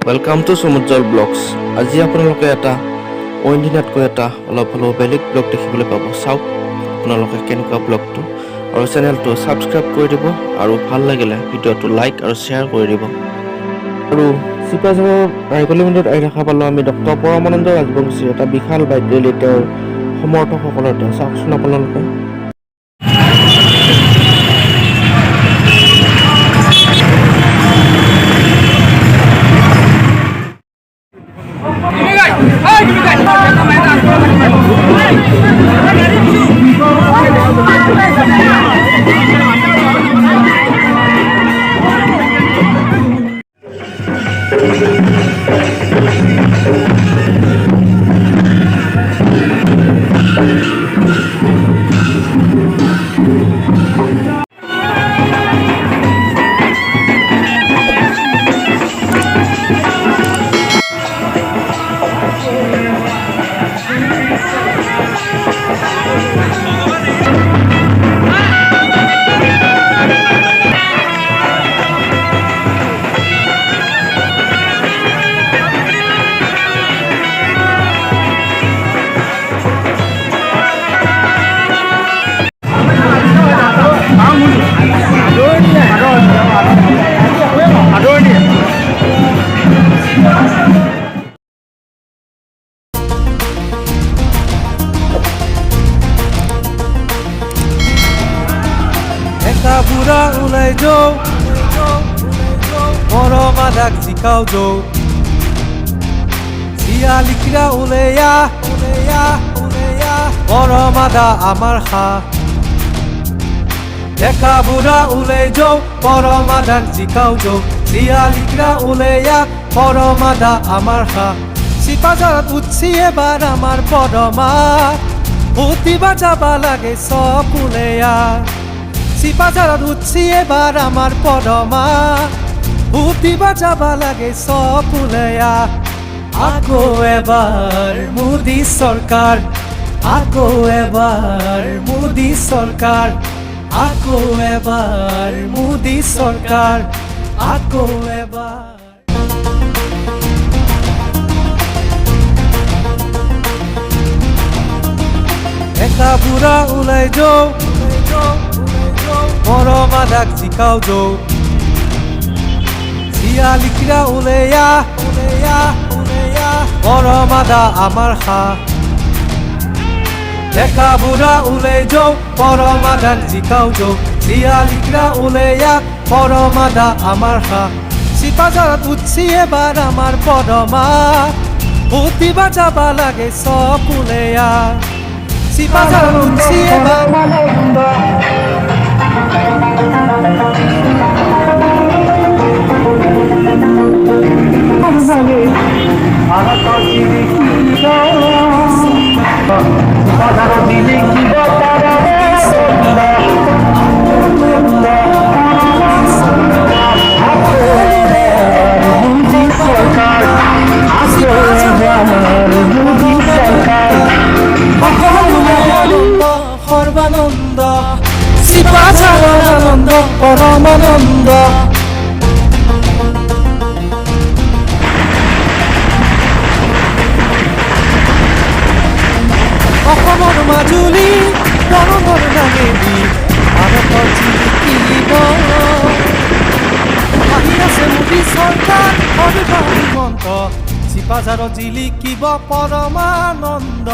Welcome to Samujjal blogs. আজি আপোনালোকে এটা অইন দিনাতকৈ এটা অলপ হ'লেও বেলেগ ব্লগ দেখিবলৈ পাব। চাওক আপোনালোকে কেনেকুৱা ব্লগটো, আৰু চেনেলটো ছাবস্ক্ৰাইব কৰি দিব, আৰু ভাল লাগিলে ভিডিঅ'টো লাইক আৰু শ্বেয়াৰ কৰি দিব। আৰু চিপাঝাৰৰ ৰাইগলী মন্দিৰত আহি দেখা পালোঁ আমি ডক্টৰ পৰমানন্দ ৰাজবংশীৰ এটা বিশাল বাইক ৰেলী তেওঁৰ সমৰ্থকসকলৰ তেওঁ। চাওকচোন আপোনালোকে। বুঢ়া ওলাই যাওঁ মৰম আদাক জিকাও যাওঁ জীয়ালিকিৰা ওলেয়া মৰম আদা আমাৰ খা ডেকা বুঢ়া ওলাই যাওঁ মৰম আদাক জিকাও যাওঁ জীয়ালিকিৰা ওলেয়া মৰম আদা আমাৰ খা চিপাঝাৰত উঠছি এবাৰ আমাৰ পদমা ভূতিবা যাবা লাগে চব ওলেয়া চিপাঝাৰত উঠছি এবাৰ আমাৰ পদমা ভূতিবা যাবা লাগে চব ওলেয়া আকৌ এবাৰ মোদী চৰকাৰ আকৌ এবাৰ মোদী চৰকাৰ আকৌ এবাৰ মোদী চৰকাৰ আকৌ এবাৰ ডেকা বুঢ়া ওলাই যাওঁ মৰম আদাক জিকাও যাওঁ জীয়ালিকিৰা ওলেয়া মৰম আদা আমাৰ খা ডেকা বুঢ়া ওলাই যাওঁ মৰম আদাক জিকাও যাওঁ জীয়ালিকিৰা ওলেয়া মৰম আদা আমাৰ খা চিপাঝাৰত উঠছি এবাৰ আমাৰ পদমা ভূতিবা যাবা লাগে চব ওলেয়া চিপাঝাৰত উঠছি এবাৰ সৰ্বানন্দ চিপাঝাৰৰ আনন্দ পৰমানন্দ অসমৰ মাজুলী গণৰ নামেদি ভাৰতৰ জিলিকিব আহি আছে মোদী চৰকাৰ অভিমন্ত চিপাঝাৰত জিলিকিব পৰমানন্দ